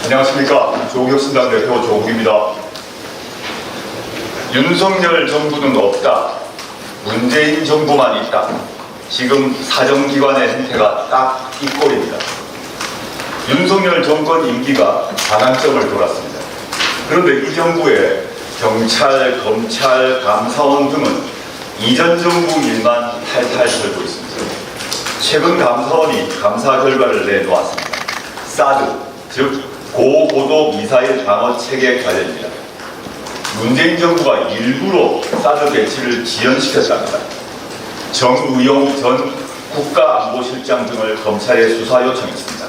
안녕하십니까. 조국혁신당 대표 조국입니다. 윤석열 정부는 없다. 문재인 정부만 있다. 지금 사정기관의 행태가 딱 이 꼴입니다. 윤석열 정권 임기가 반환점을 돌았습니다. 그런데 이 정부의 경찰, 검찰, 감사원 등은 이전 정부 일만 탈탈 털고 있습니다. 최근 감사원이 감사 결과를 내놓았습니다. 사드, 즉 고고도 미사일 방어 체계 관련입니다. 문재인 정부가 일부러 사드 배치를 지연시켰답니다. 정의용 전 국가안보실장 등을 검찰에 수사 요청했습니다.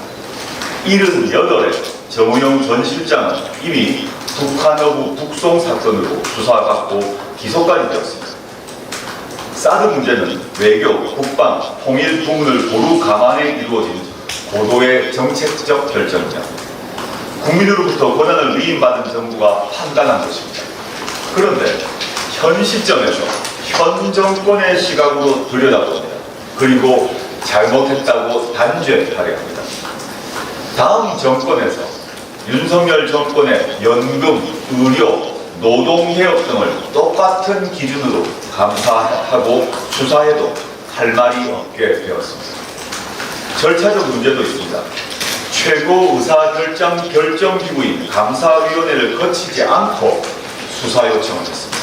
78회 정의용 전 실장은 이미 북한어부 북송 사건으로 수사받고 기소까지 되었습니다. 사드 문제는 외교, 국방, 통일 부문을 고루 감안해 이루어진 고도의 정책적 결정입니다. 국민으로부터 권한을 위임받은 정부가 판단한 것입니다. 그런데 현 시점에서 현 정권의 시각으로 들여다봅니다. 그리고 잘못했다고 단죄하려 합니다. 다음 정권에서 윤석열 정권의 연금, 의료, 노동개혁 등을 똑같은 기준으로 감사하고 수사해도 할 말이 없게 되었습니다. 절차적 문제도 있습니다. 최고 의사결정기구인 감사위원회를 거치지 않고 수사 요청을 했습니다.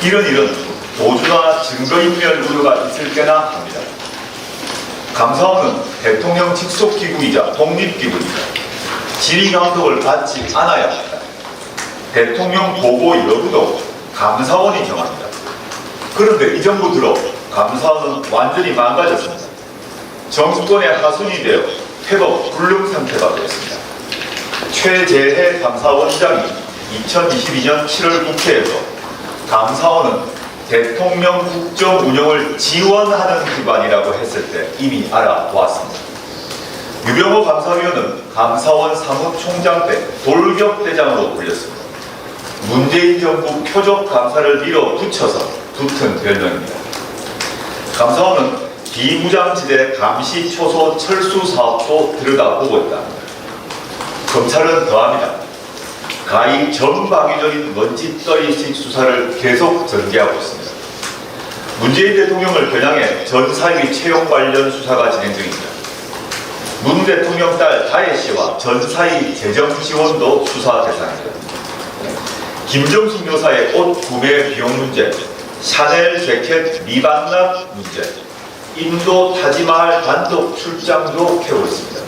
이런 일은 도주나 증거인멸 우려가 있을 때나 합니다. 감사원은 대통령 직속기구이자 독립기구입니다. 지휘감독을 받지 않아야 합니다. 대통령 보고 여부도 감사원이 정합니다. 그런데 이 정부 들어 감사원은 완전히 망가졌습니다. 정권의 하순이 되어 회복 불능 상태가 되었습니다. 최재해 감사원장이 2022년 7월 국회에서 감사원은 대통령 국정 운영을 지원하는 기관이라고 했을 때 이미 알아보았습니다. 유병호 감사위원은 감사원 사무총장 때 돌격대장으로 불렸습니다. 문재인 정부 표적 감사를 밀어붙여서 붙은 별명입니다. 감사원은 비무장지대 감시 초소 철수 사업도 들여다보고 있답니다. 검찰은 더합니다. 가히 전방위적인 먼지떨이식 수사를 계속 전개하고 있습니다. 문재인 대통령을 겨냥해 전 사위 채용 관련 수사가 진행 중입니다. 문 대통령 딸 다혜 씨와 전 사위 재정 지원도 수사 대상입니다. 김정숙 여사의 옷 구매 비용 문제, 샤넬 재킷 미반납 문제, 인도 타지마할 단독 출장도 캐고 있습니다.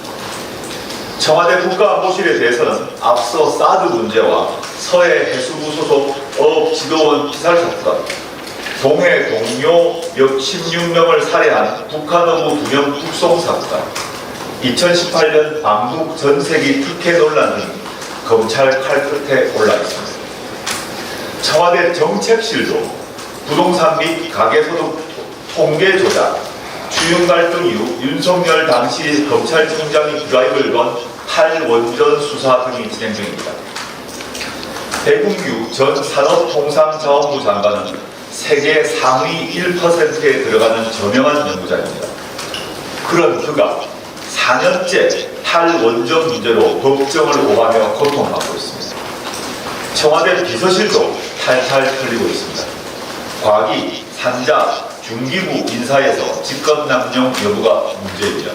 청와대 국가안보실에 대해서는 앞서 사드 문제와 서해 해수부 소속 어업지도원 피살 사건, 동해 동료 역 16명을 살해한 북한어부 2명 북송 사건, 2018년 방북 전세기 특혜 논란 등 검찰 칼끝에 올라 있습니다. 청와대 정책실도 부동산 및 가계소득 통계 조작, 추윤 갈등 이후 윤석열 당시 검찰총장이 드라이브를 건 탈원전 수사 등이 진행 중입니다. 배국유 전 산업통상자원부 장관은 세계 상위 1%에 들어가는 저명한 연구자입니다. 그런 그가 4년째 탈원전 문제로 법정을 오가며 고통받고 있습니다. 청와대 비서실도 탈탈 털리고 있습니다. 과기, 산자, 중기부 인사에서 직권남용 여부가 문제입니다.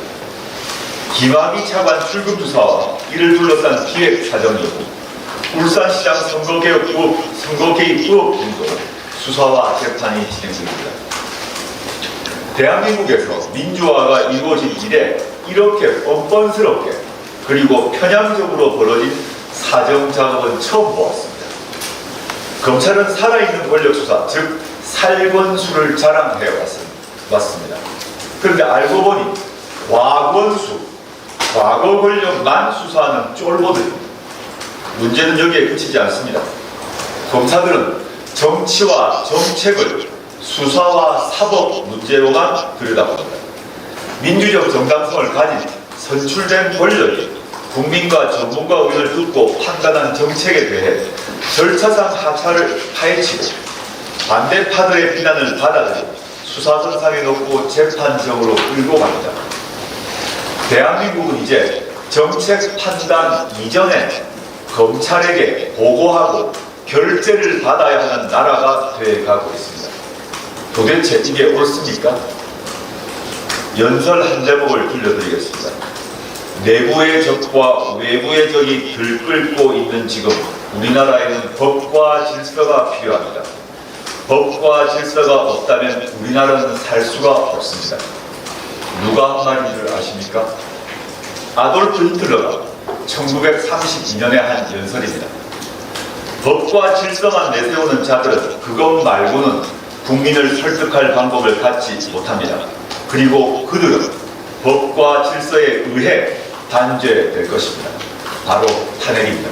김학의 차관 출금 주사와 이를 둘러싼 기획 사정 여부, 울산시장 선거개입 의혹 등도 수사와 재판이 진행 중입니다. 대한민국에서 민주화가 이루어진 이래 이렇게 뻔뻔스럽게 그리고 편향적으로 벌어진 사정 작업은 처음 보았습니다. 검찰은 살아있는 권력 수사, 즉 살권수를 자랑해 왔습니다. 그런데 알고 보니 과권수, 과거 권력만 수사하는 쫄보들입니다. 문제는 여기에 그치지 않습니다. 검사들은 정치와 정책을 수사와 사법 문제로만 들여다봅니다. 민주적 정당성을 가진 선출된 권력이 국민과 전문가 의견을 듣고 판단한 정책에 대해 절차상 하차를 파헤치고 반대파들의 비난을 받아들이고 수사선상에 놓고 재판정으로 끌고 갑니다. 대한민국은 이제 정책 판단 이전에 검찰에게 보고하고 결재를 받아야 하는 나라가 되어가고 있습니다. 도대체 이게 옳습니까? 연설 한 대목을 들려드리겠습니다. 내부의 적과 외부의 적이 들끓고 있는 지금 우리나라에는 법과 질서가 필요합니다. 법과 질서가 없다면 우리나라는 살 수가 없습니다. 누가 한 말인 줄 아십니까? 아돌프 히틀러가 1932년에 한 연설입니다. 법과 질서만 내세우는 자들은 그것 말고는 국민을 설득할 방법을 갖지 못합니다. 그리고 그들은 법과 질서에 의해 단죄될 것입니다. 바로 탄핵입니다.